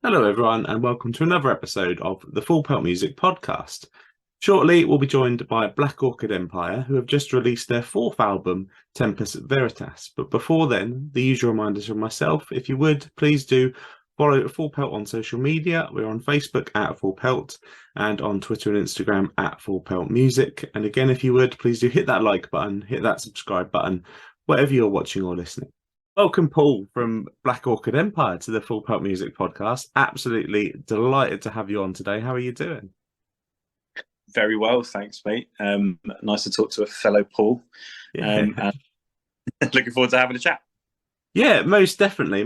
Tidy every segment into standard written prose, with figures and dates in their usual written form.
Hello, everyone, and welcome to another episode of the Pelt Music Podcast. Shortly, we'll be joined by Black Orchid Empire, who have just released their fourth album, Tempus Veritas. But before then, the usual reminders from myself. If you would, please do follow Full Pelt on social media. We're on Facebook at Full Pelt and on Twitter and Instagram at Full Pelt Music. And again, if you would, please do hit that like button, hit that subscribe button, whatever you're watching or listening. Welcome, Paul, from Black Orchid Empire to the Full Pelt Music Podcast. Absolutely delighted to have you on today. How are you doing? Very well, thanks, mate. Nice to talk to a fellow Paul. And looking forward to having a chat. Yeah, most definitely.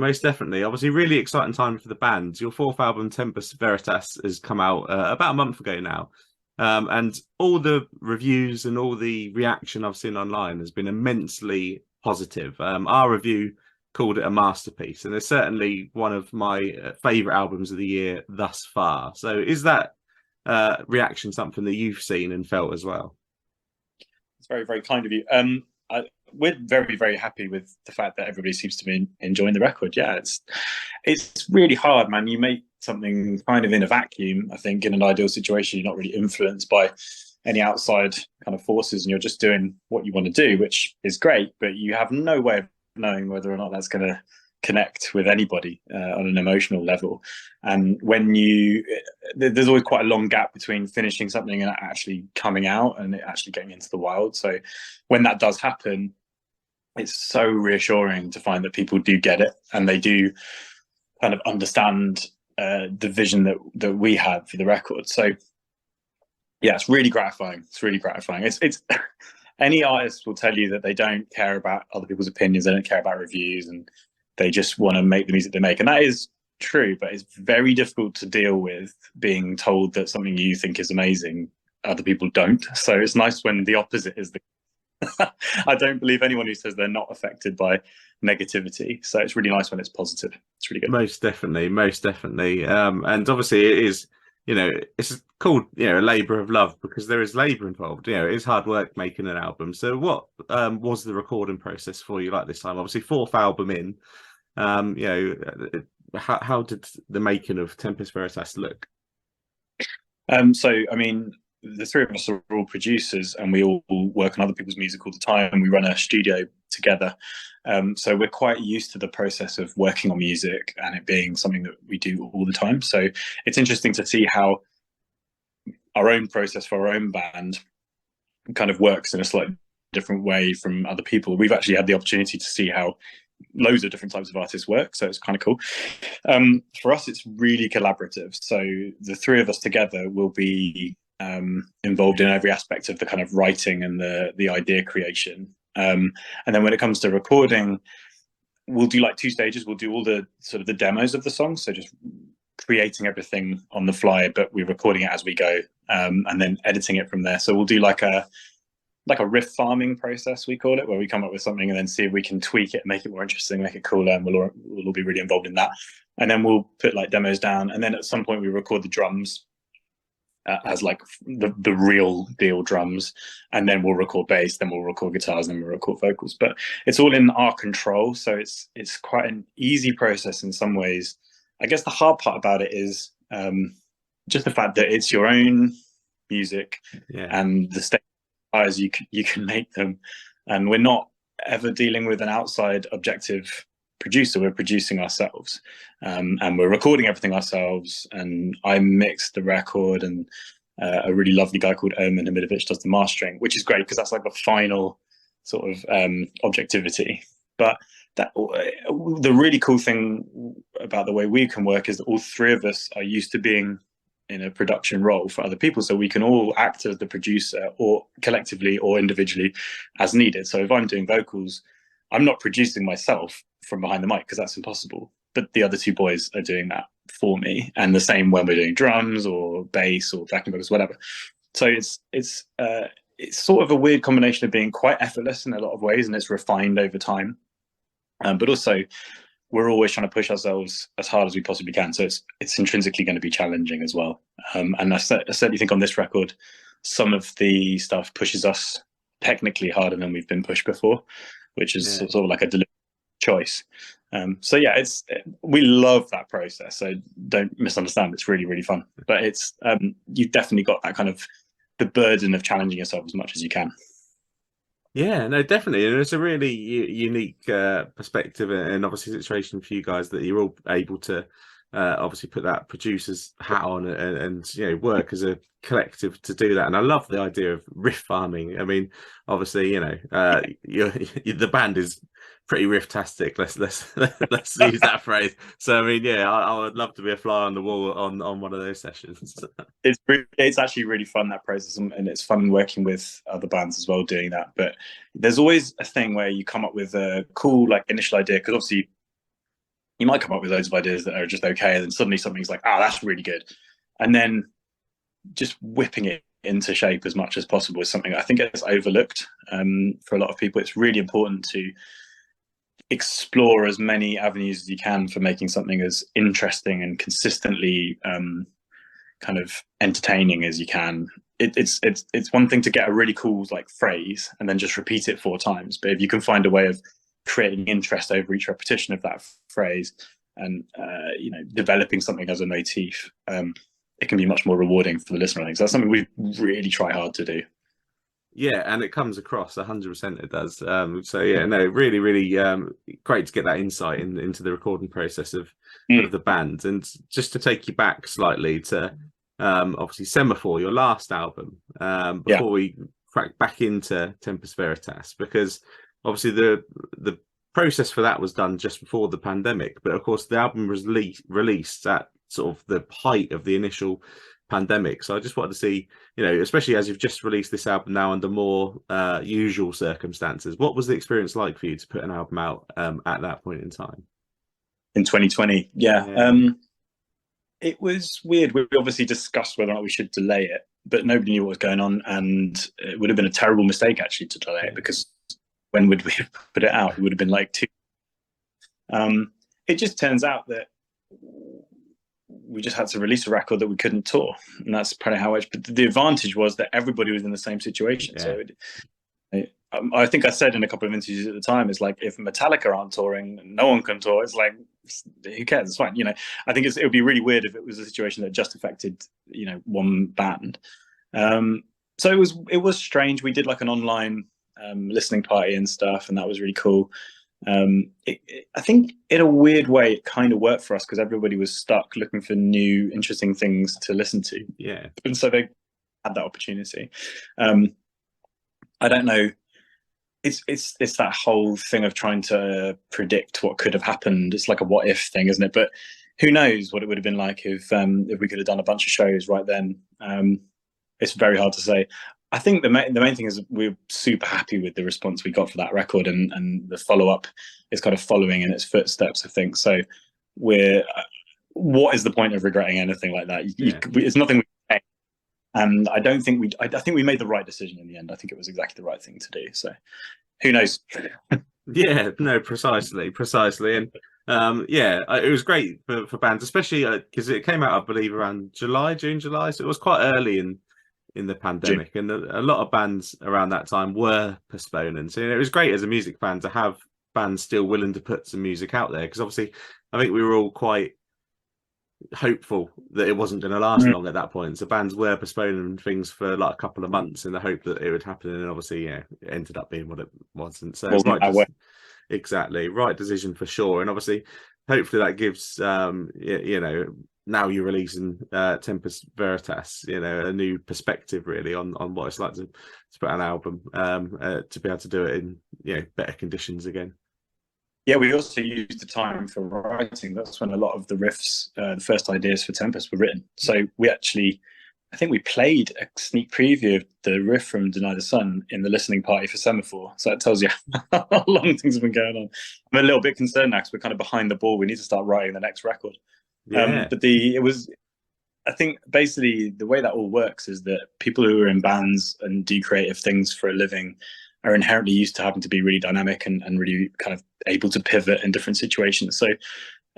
Obviously, really exciting time for the band. Your fourth album, Tempus Veritas, has come out about a month ago now. And all the reviews and all the reaction I've seen online has been immensely positive. Our review called it a masterpiece, and it's certainly one of my favourite albums of the year thus far. So is that reaction something that you've seen and felt as well? It's very, very kind of you. We're very, very happy with the fact that everybody seems to be enjoying the record. Yeah, it's really hard, man. You make something kind of in a vacuum. I think in an ideal situation, you're not really influenced by any outside kind of forces, and you're just doing what you want to do, which is great, but you have no way of knowing whether or not that's going to connect with anybody on an emotional level. And when there's always quite a long gap between finishing something and actually coming out and it actually getting into the wild. So when that does happen, it's so reassuring to find that people do get it and they do kind of understand the vision that we had for the record. So yeah, it's really gratifying. It's any artist will tell you that they don't care about other people's opinions, they don't care about reviews, and they just want to make the music they make. And that is true, but it's very difficult to deal with being told that something you think is amazing, other people don't. So it's nice when the opposite is the I don't believe anyone who says they're not affected by negativity. So it's really nice when it's positive. It's really good. Most definitely. And obviously it is, it's called, a labour of love because there is labour involved. It is hard work making an album. So what was the recording process for you like this time? Obviously, fourth album in. How did the making of Tempus Veritas look? So, I mean, the three of us are all producers and we all work on other people's music all the time. We run a studio together. So we're quite used to the process of working on music and it being something that we do all the time. So it's interesting to see how our own process for our own band kind of works in a slightly different way from other people. We've actually had the opportunity to see how loads of different types of artists work, so it's kind of cool. For us, it's really collaborative. So the three of us together will be involved in every aspect of the kind of writing and the idea creation. And then when it comes to recording, we'll do like two stages. We'll do all the sort of the demos of the songs, so just creating everything on the fly, but we're recording it as we go, and then editing it from there. So we'll do like a riff farming process, we call it, where we come up with something and then see if we can tweak it, make it more interesting, make it cooler, and we'll all be really involved in that. And then we'll put like demos down, and then at some point we record the drums as like the real deal drums, and then we'll record bass, then we'll record guitars, then we'll record vocals. But it's all in our control, so it's quite an easy process in some ways. I guess the hard part about it is just the fact that it's your own music, and the state as you can make them, and we're not ever dealing with an outside objective producer. We're producing ourselves, and we're recording everything ourselves, and I mixed the record, and a really lovely guy called Omen Hamidovic does the mastering, which is great because that's like the final sort of objectivity. But the really cool thing about the way we can work is that all three of us are used to being in a production role for other people, so we can all act as the producer, or collectively or individually as needed. So if I'm doing vocals, I'm not producing myself from behind the mic because that's impossible, but the other two boys are doing that for me, and the same when we're doing drums or bass or backing vocals, whatever. So it's sort of a weird combination of being quite effortless in a lot of ways, and it's refined over time, but also we're always trying to push ourselves as hard as we possibly can. So it's intrinsically going to be challenging as well. And I certainly think on this record, some of the stuff pushes us technically harder than we've been pushed before, which is sort of like a deliberate choice. So yeah, we love that process. So don't misunderstand. It's really, really fun. But it's you've definitely got that kind of the burden of challenging yourself as much as you can. Yeah, no, definitely, and it's a really unique perspective and obviously situation for you guys that you're all able to obviously put that producer's hat on and work as a collective to do that. And I love the idea of riff farming. I mean, obviously, the band is pretty riff-tastic. Let's use that phrase. So I mean, yeah, I would love to be a fly on the wall on one of those sessions. It's actually really fun, that process, and it's fun working with other bands as well doing that. But there's always a thing where you come up with a cool initial idea, because obviously you might come up with loads of ideas that are just okay, and then suddenly something's like, that's really good, and then just whipping it into shape as much as possible is something I think is overlooked for a lot of people. It's really important to explore as many avenues as you can for making something as interesting and consistently kind of entertaining as you can. It's one thing to get a really cool phrase and then just repeat it 4 times, but if you can find a way of creating interest over each repetition of that phrase and developing something as a motif, it can be much more rewarding for the listener. I think so. That's something we really try hard to do. Yeah, and it comes across 100%. It does. So yeah, no, really, really great to get that insight into the recording process of the band. And just to take you back slightly to obviously Semaphore, your last album, before we crack back into Tempus Veritas, because obviously the process for that was done just before the pandemic, but of course the album was released at sort of the height of the initial pandemic. So I just wanted to see, especially as you've just released this album now under more usual circumstances, what was the experience like for you to put an album out at that point in time? In 2020, it was weird. We obviously discussed whether or not we should delay it, but nobody knew what was going on, and it would have been a terrible mistake actually to delay it, because when would we put it out? It would have been like 2. It just turns out that we just had to release a record that we couldn't tour, and that's probably how it. But the advantage was that everybody was in the same situation. Yeah. So I think I said in a couple of interviews at the time, it's like, if Metallica aren't touring, no one can tour. It's like, who cares? It's fine. I think it would be really weird if it was a situation that just affected one band. So it was strange. We did an online listening party and stuff, and that was really cool. I think in a weird way it kind of worked for us, because everybody was stuck looking for new interesting things to listen to, and so they had that opportunity. I don't know, it's that whole thing of trying to predict what could have happened. It's like a what if thing, isn't it? But who knows what it would have been like if we could have done a bunch of shows right then. It's very hard to say. I think the main thing is we're super happy with the response we got for that record, and the follow-up is kind of following in its footsteps, I think. So what is the point of regretting anything like that? It's nothing we say. And I think we made the right decision in the end. I think it was exactly the right thing to do. So who knows? Yeah, no, precisely. And it was great for bands, especially because it came out, I believe, around June, July. So it was quite early in the pandemic, and a lot of bands around that time were postponing. So it was great as a music fan to have bands still willing to put some music out there, because obviously I think we were all quite hopeful that it wasn't going to last long at that point. So bands were postponing things for a couple of months in the hope that it would happen, and obviously it ended up being what it wasn't. So it's exactly right decision for sure. And obviously hopefully that gives now you're releasing Tempus Veritas, a new perspective really on what it's like to put an album, to be able to do it in better conditions again. Yeah, we also used the time for writing. That's when a lot of the riffs, the first ideas for Tempus were written. So I think we played a sneak preview of the riff from Deny the Sun in the listening party for Semaphore. So that tells you how long things have been going on. I'm a little bit concerned now because we're kind of behind the ball. We need to start writing the next record. Yeah. I think basically the way that all works is that people who are in bands and do creative things for a living are inherently used to having to be really dynamic and really kind of able to pivot in different situations. So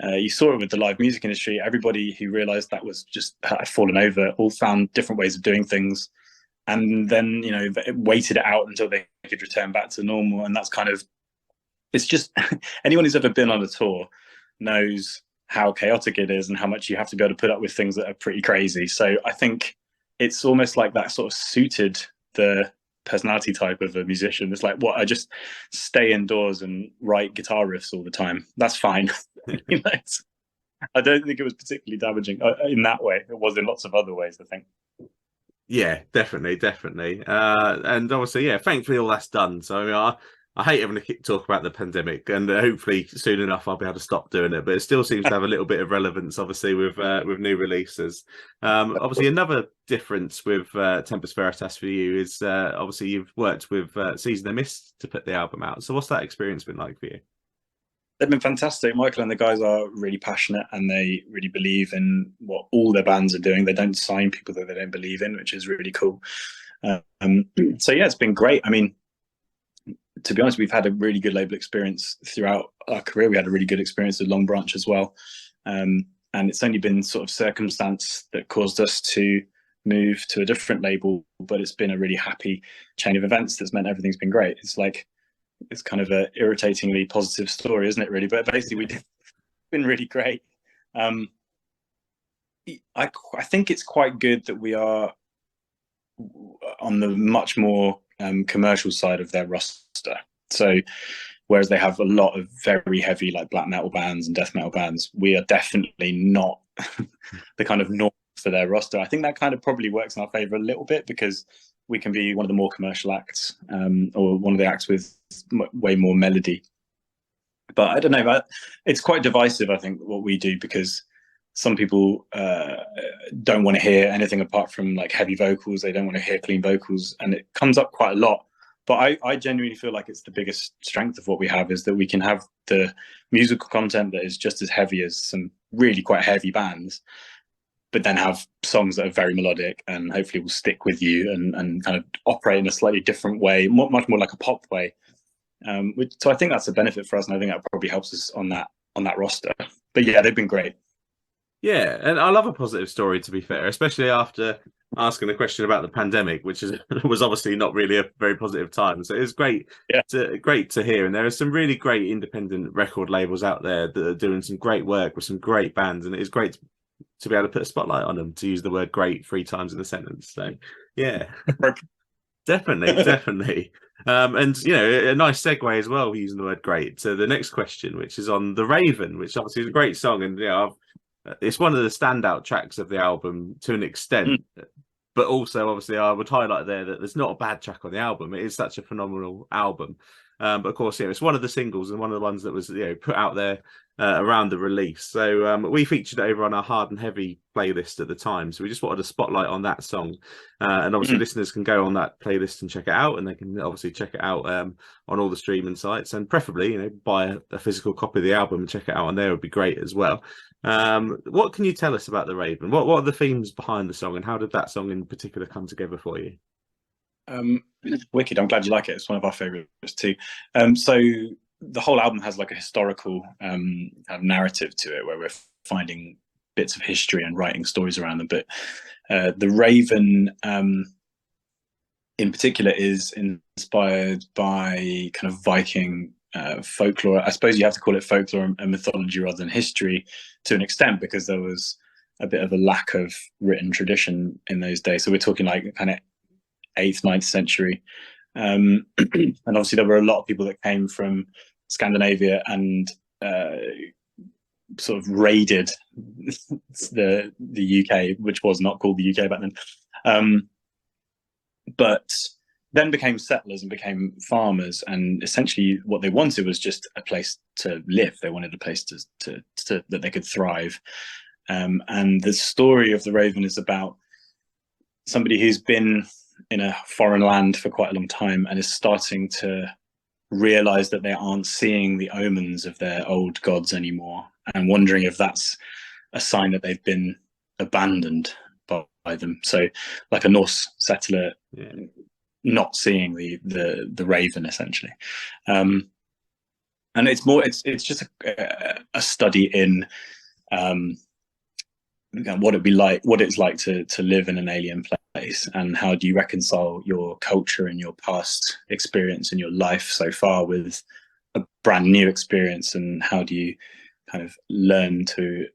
you saw it with the live music industry. Everybody who realized that was just had fallen over all found different ways of doing things, and then waited it out until they could return back to normal. And that's kind of it's just anyone who's ever been on a tour knows how chaotic it is and how much you have to be able to put up with things that are pretty crazy. So I think it's almost like that sort of suited the personality type of a musician. It's like, what, I just stay indoors and write guitar riffs all the time. That's fine. You know, I don't think it was particularly damaging in that way. It was in lots of other ways, I think. Yeah, definitely. And obviously, yeah, thankfully all that's done. So I hate having to talk about the pandemic, and hopefully soon enough I'll be able to stop doing it. But it still seems to have a little bit of relevance, obviously, with new releases. Obviously, another difference with Tempus Veritas for you is obviously you've worked with Season of Mist to put the album out. So what's that experience been like for you? They've been fantastic. Michael and the guys are really passionate, and they really believe in what all their bands are doing. They don't sign people that they don't believe in, which is really cool. So yeah, it's been great. I mean, to be honest, we've had a really good label experience throughout our career. We had a really good experience with Long Branch as well. And it's only been sort of circumstance that caused us to move to a different label, but it's been a really happy chain of events that's meant everything's been great. It's kind of a irritatingly positive story, isn't it, really? But basically it's been really great. I think it's quite good that we are on the much more commercial side of their roster. So whereas they have a lot of very heavy like black metal bands and death metal bands, we are definitely not the kind of norm for their roster. I think that kind of probably works in our favor a little bit, because we can be one of the more commercial acts, or one of the acts with way more melody. But I don't know, it's quite divisive, I think, what we do, because some people don't want to hear anything apart from like heavy vocals. They don't want to hear clean vocals, and it comes up quite a lot. But I genuinely feel like it's the biggest strength of what we have, is that we can have the musical content that is just as heavy as some really quite heavy bands, but then have songs that are very melodic and hopefully will stick with you and kind of operate in a slightly different way, much more like a pop way. So I think that's a benefit for us, and I think that probably helps us on that roster. But yeah, they've been great. Yeah, and I love a positive story, to be fair, especially after asking a question about the pandemic, which was obviously not really a very positive time. So it's great, great to hear. And there are some really great independent record labels out there that are doing some great work with some great bands, and it is great to be able to put a spotlight on them, to use the word great 3 times in a sentence. So yeah, definitely. And you know, a nice segue as well, using the word great, to the next question, which is on The Raven, which obviously is a great song, and you know, it's one of the standout tracks of the album to an extent. But also, obviously, I would highlight there that there's not a bad track on the album. It is such a phenomenal album. But of course, it's one of the singles and one of the ones that was put out there around the release. So we featured it over on our Hard and Heavy playlist at the time. So we just wanted a spotlight on that song. And obviously, listeners can go on that playlist and check it out. And they can obviously check it out on all the streaming sites. And preferably, buy a physical copy of the album and check it out on there would be great as well. What can you tell us about The Raven? What are the themes behind the song, and how did that song in particular come together for you? Wicked. I'm glad you like it. It's one of our favorites too. So the whole album has like a historical kind of narrative to it, where we're finding bits of history and writing stories around them. But The Raven in particular is inspired by kind of Viking folklore. I suppose you have to call it folklore and mythology rather than history, to an extent, because there was a bit of a lack of written tradition in those days. So we're talking like kind of 8th, 9th century. And obviously there were a lot of people that came from Scandinavia and sort of raided the UK, which was not called the UK back then. But then became settlers and became farmers, and essentially what they wanted was just a place to live. They wanted a place to that they could thrive. And the story of The Raven is about somebody who's been in a foreign land for quite a long time and is starting to realize that they aren't seeing the omens of their old gods anymore, and wondering if that's a sign that they've been abandoned by them. So like a Norse settler, not seeing the raven, essentially. And it's just a study in what it's like to live in an alien place, and how do you reconcile your culture and your past experience and your life so far with a brand new experience, and how do you kind of learn to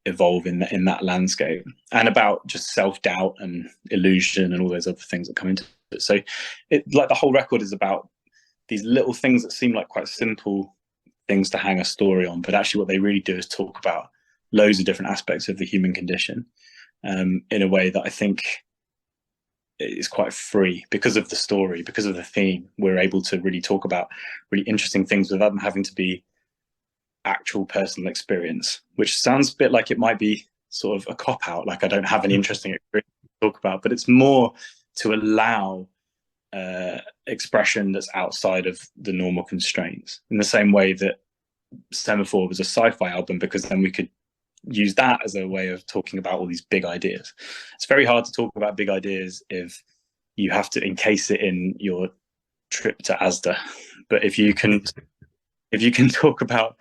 evolve in that landscape, and about just self-doubt and illusion and all those other things that come into it. So like the whole record is about these little things that seem like quite simple things to hang a story on, but actually what they really do is talk about loads of different aspects of the human condition, in a way that I think is quite free because of the story, because of the theme. We're able to really talk about really interesting things without them having to be actual personal experience, which sounds a bit like it might be sort of a cop-out, like I don't have any interesting experience to talk about, but it's more to allow expression that's outside of the normal constraints, in the same way that Semaphore was a sci-fi album, because then we could use that as a way of talking about all these big ideas. It's very hard to talk about big ideas if you have to encase it in your trip to Asda, but if you can talk about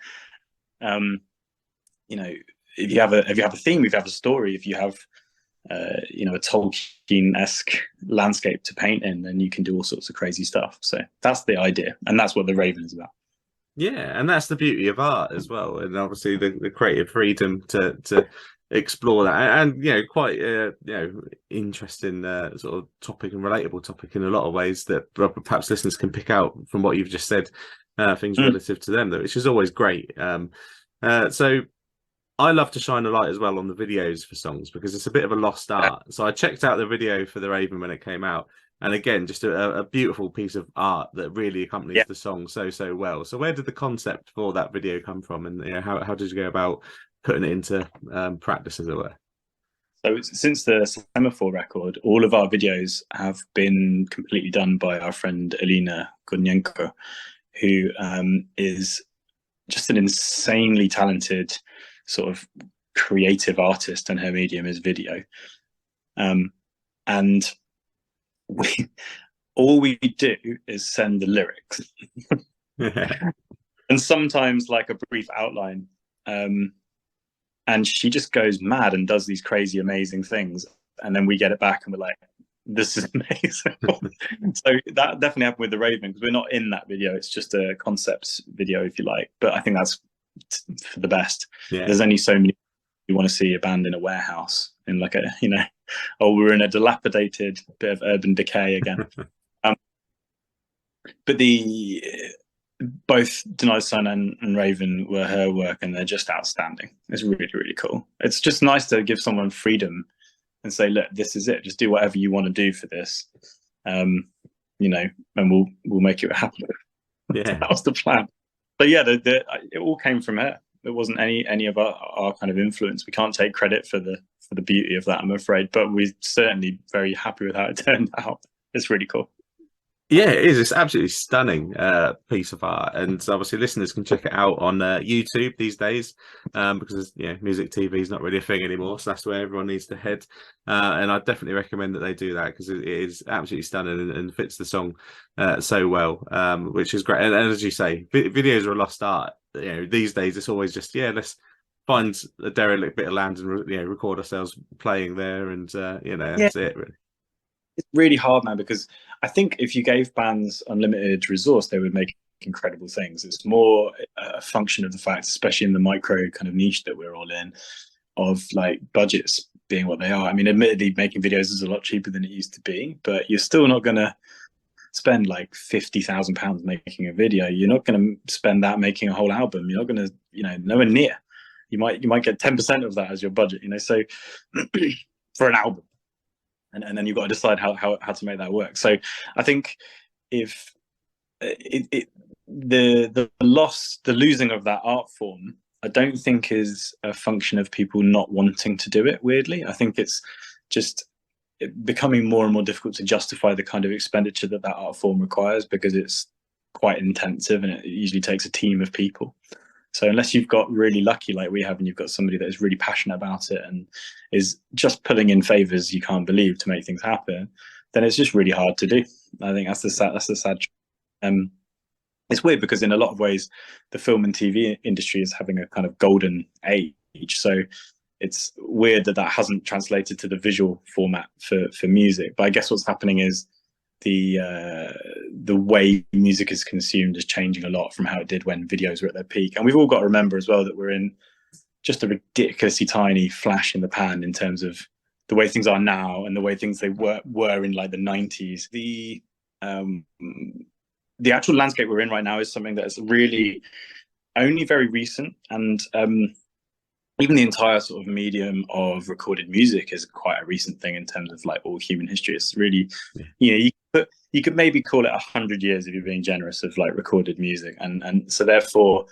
if you have a theme, if you have a story, if you have a Tolkien-esque landscape to paint in, then you can do all sorts of crazy stuff. So that's the idea, and that's what The Raven is about. Yeah, and that's the beauty of art as well, and obviously the creative freedom to explore that, and quite interesting sort of topic and relatable topic in a lot of ways that perhaps listeners can pick out from what you've just said, things relative to them, which is always great. So I love to shine a light as well on the videos for songs, because it's a bit of a lost art. So I checked out the video for The Raven when it came out, and again, just a beautiful piece of art that really accompanies the song so well. So where did the concept for that video come from, and how did you go about putting it into practice, as it were? So since the Semaphore record, all of our videos have been completely done by our friend Alina Gudnyenko, who is just an insanely talented sort of creative artist, and her medium is video. And all we do is send the lyrics and sometimes like a brief outline. And she just goes mad and does these crazy, amazing things. And then we get it back and we're like, this is amazing. So that definitely happened with The Raven, because we're not in that video. It's just a concept video, if you like. But I think that's for the best. Yeah. There's only so many you want to see a band in a warehouse in like a, we're in a dilapidated bit of urban decay again. But both Denied Sun and Raven were her work, and they're just outstanding. It's really, really cool. It's just nice to give someone freedom and say, look, this is it. Just do whatever you want to do for this, and we'll make it happen. Yeah, that was the plan. But yeah, it all came from her. It wasn't any of our kind of influence. We can't take credit for the beauty of that, I'm afraid. But we're certainly very happy with how it turned out. It's really cool. Yeah, it is. It's absolutely stunning piece of art, and obviously listeners can check it out on YouTube these days, because music TV is not really a thing anymore, so that's where everyone needs to head. And I definitely recommend that they do that, because it is absolutely stunning and fits the song so well, which is great. And as you say, videos are a lost art. These days it's always just let's find a derelict bit of land and record ourselves playing there, and that's it really. It's really hard now, because I think if you gave bands unlimited resource, they would make incredible things. It's more a function of the fact, especially in the micro kind of niche that we're all in, of like budgets being what they are. I mean, admittedly, making videos is a lot cheaper than it used to be, but you're still not going to spend like £50,000 making a video. You're not going to spend that making a whole album. You're not going to, nowhere near. You might get 10% of that as your budget. So for an album. And then you've got to decide how to make that work. So I think if the losing of that art form, I don't think is a function of people not wanting to do it, weirdly. I think it's just becoming more and more difficult to justify the kind of expenditure that art form requires, because it's quite intensive and it usually takes a team of people. So unless you've got really lucky like we have, and you've got somebody that is really passionate about it and is just pulling in favors you can't believe to make things happen, then it's just really hard to do. I think that's the sad. It's weird, because in a lot of ways, the film and TV industry is having a kind of golden age. So it's weird that hasn't translated to the visual format for music. But I guess what's happening is the way music is consumed is changing a lot from how it did when videos were at their peak. And we've all got to remember as well that we're in just a ridiculously tiny flash in the pan in terms of the way things are now and the way things they were in like the 90s. The actual landscape we're in right now is something that is really only very recent, and even the entire sort of medium of recorded music is quite a recent thing in terms of like all human history. It's really, you could maybe call it 100 years if you're being generous of like recorded music, and so therefore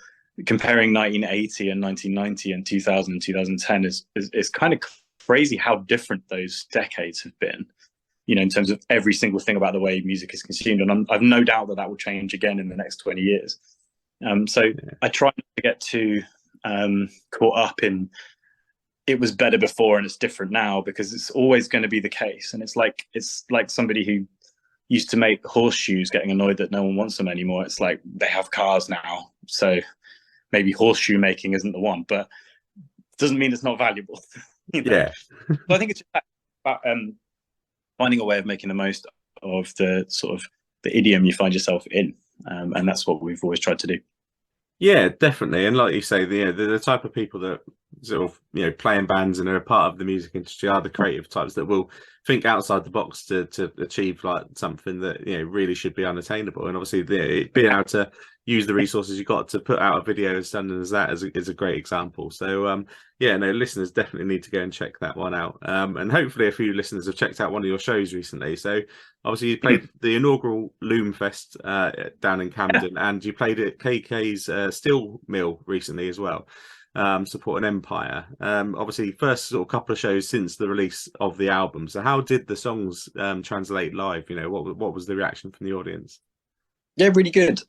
comparing 1980 and 1990 and 2000 and 2010 is kind of crazy how different those decades have been, in terms of every single thing about the way music is consumed. And I've no doubt that will change again in the next 20 years. I try not to get too caught up in it was better before and it's different now, because it's always going to be the case. And it's like somebody who used to make horseshoes getting annoyed that no one wants them anymore. It's like they have cars now, so maybe horseshoe making isn't the one, but it doesn't mean it's not valuable. Yeah. So I think it's just about finding a way of making the most of the sort of the idiom you find yourself in, and that's what we've always tried to do. Yeah, definitely. And like you say, the type of people that sort of play in bands and are a part of the music industry are the creative types that will think outside the box to achieve like something that really should be unattainable. And obviously, being able to use the resources you got to put out a video as stunning as that is a great example. So listeners definitely need to go and check that one out. And hopefully a few listeners have checked out one of your shows recently. So obviously you played the inaugural Loom Fest down in Camden, and you played at KK's Steel Mill recently as well, supporting Empire. Obviously first sort of couple of shows since the release of the album. So how did the songs translate live? What was the reaction from the audience? Yeah, really good.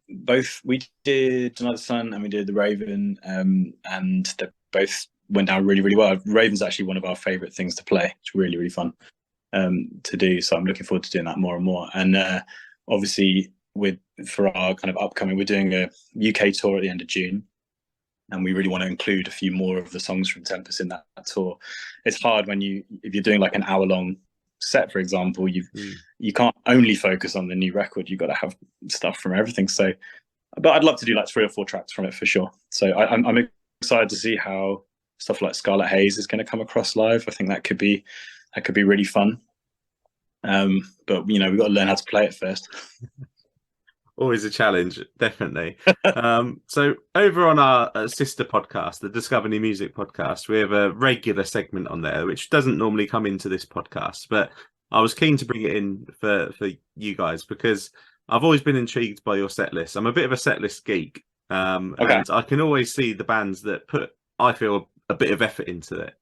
Both we did Another Sun and we did The Raven, and they both went down really, really well. Raven's actually one of our favourite things to play. It's really, really fun to do. So I'm looking forward to doing that more and more. And obviously, for our kind of upcoming, we're doing a UK tour at the end of June, and we really want to include a few more of the songs from Tempus in that tour. It's hard if you're doing like an hour-long set, for example, you can't only focus on the new record. You've got to have stuff from everything. So, but I'd love to do like 3 or 4 tracks from it for sure. So I'm excited to see how stuff like Scarlet Haze is going to come across live. I think that could be really fun. But we've got to learn how to play it first. Always a challenge, definitely. So over on our sister podcast, the Discover New Music podcast, we have a regular segment on there, which doesn't normally come into this podcast, but I was keen to bring it in for you guys because I've always been intrigued by your set list. I'm a bit of a set list geek, and I can always see the bands that put, I feel, a bit of effort into it.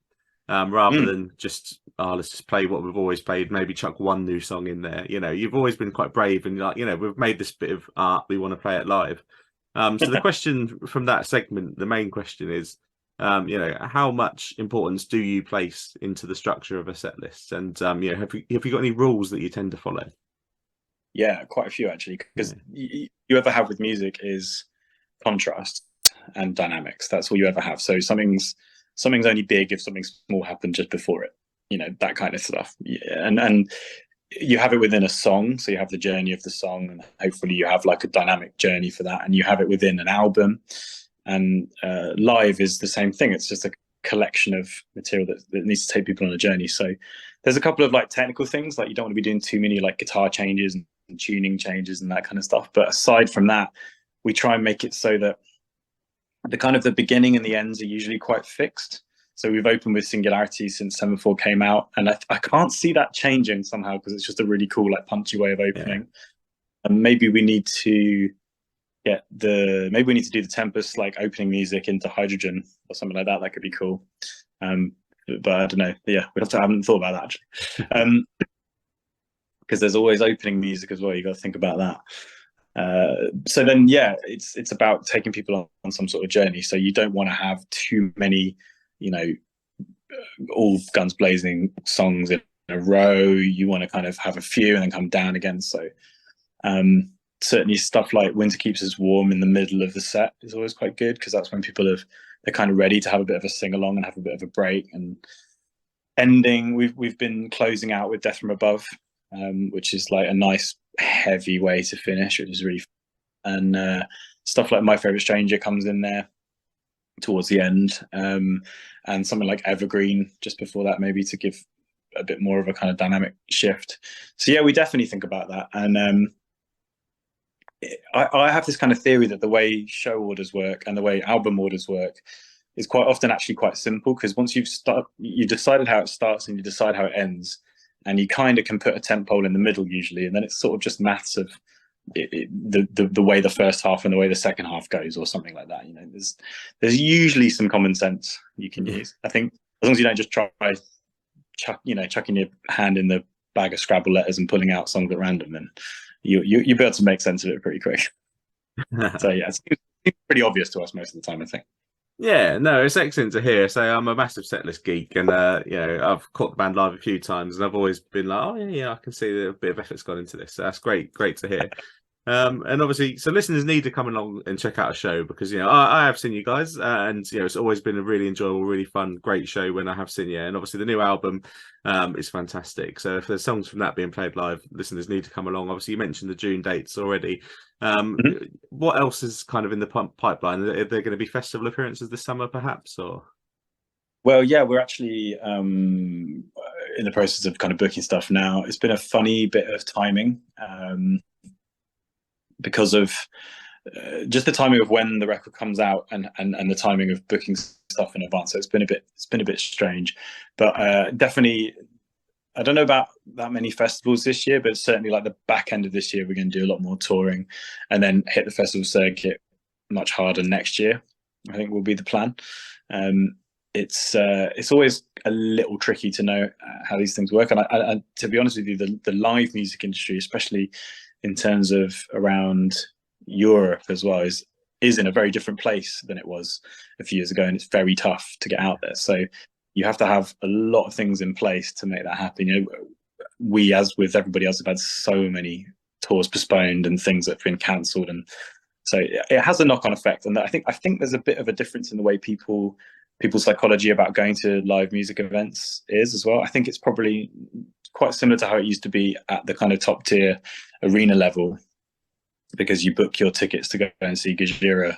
Rather than just, let's just play what we've always played, maybe chuck one new song in there. You've always been quite brave and we've made this bit of art, we want to play it live. So the question from that segment, the main question is, how much importance do you place into the structure of a set list? And, have you got any rules that you tend to follow? Yeah, quite a few actually, because you ever have with music is contrast and dynamics. That's all you ever have. So something's only big if something small happened just before it, that kind of stuff. Yeah. And you have it within a song, so you have the journey of the song, and hopefully you have like a dynamic journey for that, and you have it within an album. And live is the same thing. It's just a collection of material that needs to take people on a journey. So there's a couple of like technical things, like you don't want to be doing too many like guitar changes and tuning changes and that kind of stuff. But aside from that, we try and make it so that the beginning and the ends are usually quite fixed. So we've opened with Singularity since 7/4 came out, and I can't see that changing somehow because it's just a really cool, like punchy way of opening. Yeah. And maybe we need to do the Tempest like opening music into Hydrogen or something like that. That could be cool. But I don't know. Yeah, I haven't thought about that actually. Because there's always opening music as well. You got to think about that. So then, it's about taking people on some sort of journey. So you don't want to have too many, all guns blazing songs in a row. You want to kind of have a few and then come down again. So certainly stuff like Winter Keeps Us Warm in the middle of the set is always quite good, because that's when they're kind of ready to have a bit of a sing along and have a bit of a break. And ending, we've been closing out with Death from Above which is like a nice heavy way to finish, which is really fun. And stuff like My Favorite Stranger comes in there towards the end, and something like Evergreen just before that, maybe to give a bit more of a kind of dynamic shift. So yeah, we definitely think about that. And I have this kind of theory that the way show orders work and the way album orders work is quite often actually quite simple, because once you've decided how it starts and you decide how it ends, and you kind of can put a tent pole in the middle usually, and then it's sort of just maths of the way the first half and the way the second half goes, or something like that. There's usually some common sense you can use. I think as long as you don't just try chucking your hand in the bag of Scrabble letters and pulling out songs at random, then you'll be able to make sense of it pretty quick. So yeah, it's pretty obvious to us most of the time, I think. Yeah, no, it's excellent to hear. So I'm a massive setlist geek, and I've caught the band live a few times, and I've always been like, oh yeah, I can see that a bit of effort's gone into this. So that's great to hear. And obviously, so listeners need to come along and check out a show, because I have seen you guys, and it's always been a really enjoyable, really fun, great show when I have seen you. And obviously, the new album is fantastic. So if there's songs from that being played live, listeners need to come along. Obviously, you mentioned the June dates already. What else is kind of in the pipeline? Are there going to be festival appearances this summer, perhaps, or? Well, yeah, we're actually in the process of kind of booking stuff now. It's been a funny bit of timing. Because of just the timing of when the record comes out, and the timing of booking stuff in advance. So it's been a bit strange, but definitely, I don't know about that many festivals this year, but certainly like the back end of this year, we're going to do a lot more touring, and then hit the festival circuit much harder next year, I think will be the plan. It's always a little tricky to know how these things work, and I to be honest with you, the live music industry, especially in terms of around Europe as well, is in a very different place than it was a few years ago, and it's very tough to get out there. So you have to have a lot of things in place to make that happen. We, as with everybody else, have had so many tours postponed and things that have been cancelled, and so it has a knock-on effect. And I think there's a bit of a difference in the way people's psychology about going to live music events is as well. I think it's probably quite similar to how it used to be at the kind of top tier arena level, because you book your tickets to go and see Gojira,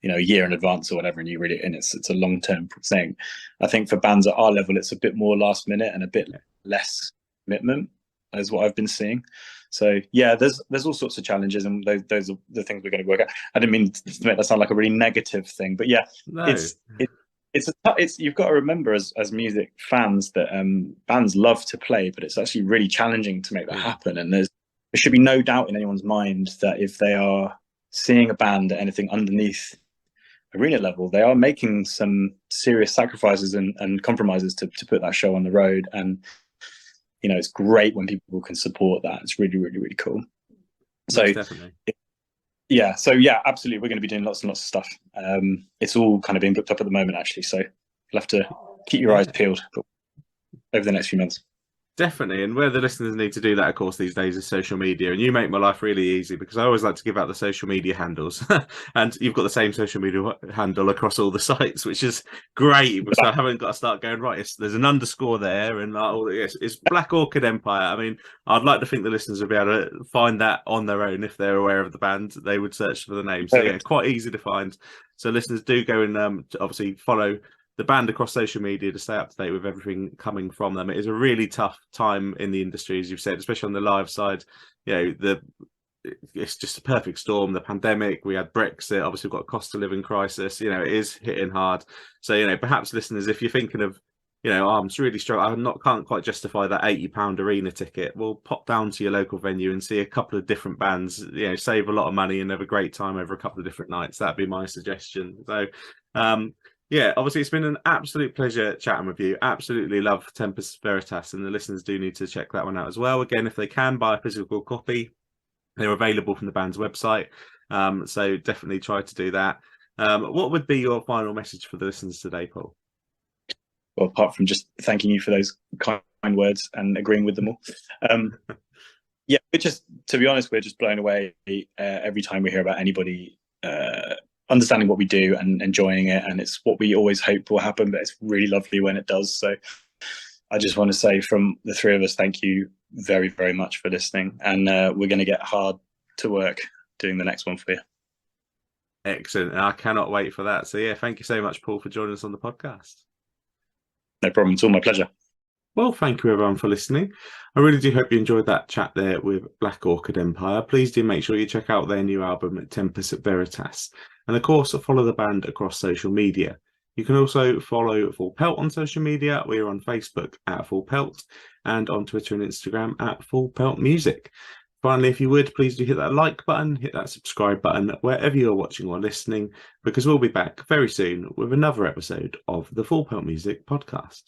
a year in advance or whatever, and it's a long-term thing. I think for bands at our level, it's a bit more last minute and a bit less commitment, is what I've been seeing. So yeah, there's all sorts of challenges, and those are the things we're going to work out. I didn't mean to make that sound like a really negative thing, but yeah, no. It's you've got to remember as music fans that bands love to play, but it's actually really challenging to make that happen. And there should be no doubt in anyone's mind that if they are seeing a band at anything underneath arena level, they are making some serious sacrifices and compromises to put that show on the road. And it's great when people can support that. It's really, really, really cool. So definitely. Yeah, absolutely. We're going to be doing lots and lots of stuff. It's all kind of being booked up at the moment, actually. So you'll have to keep your eyes peeled over the next few months. Definitely. And where the listeners need to do that, of course, these days is social media. And you make my life really easy, because I always like to give out the social media handles. And you've got the same social media handle across all the sites, which is great. So I haven't got to start going, right, there's an underscore there. And it's Black Orchid Empire. I mean, I'd like to think the listeners will be able to find that on their own. If they're aware of the band, they would search for the name. So yeah, quite easy to find. So listeners, do go and obviously follow the band across social media to stay up to date with everything coming from them. It is a really tough time in the industry, as you've said, especially on the live side. It's just a perfect storm. The pandemic, we had Brexit, obviously we've got a cost of living crisis. It is hitting hard. So perhaps listeners, if you're thinking of I'm really struggling, can't quite justify that £80 arena ticket, well, pop down to your local venue and see a couple of different bands, save a lot of money and have a great time over a couple of different nights. That'd be my suggestion. So yeah, obviously it's been an absolute pleasure chatting with you. Absolutely love Tempus Veritas, and the listeners do need to check that one out as well. Again, if they can, buy a physical copy. They're available from the band's website, so definitely try to do that. What would be your final message for the listeners today, Paul? Well, apart from just thanking you for those kind words and agreeing with them all. Yeah, to be honest, we're just blown away every time we hear about anybody understanding what we do and enjoying it, and it's what we always hope will happen, but it's really lovely when it does. So I just want to say from the three of us, thank you very, very much for listening. And we're going to get hard to work doing the next one for you. Excellent. I cannot wait for that. So, yeah, thank you so much, Paul, for joining us on the podcast. No problem. It's all my pleasure. Well, thank you, everyone, for listening. I really do hope you enjoyed that chat there with Black Orchid Empire. Please do make sure you check out their new album, Tempus Veritas. And, of course, follow the band across social media. You can also follow Full Pelt on social media. We are on Facebook at Full Pelt and on Twitter and Instagram at Full Pelt Music. Finally, if you would, please do hit that like button, hit that subscribe button wherever you're watching or listening, because we'll be back very soon with another episode of the Full Pelt Music Podcast.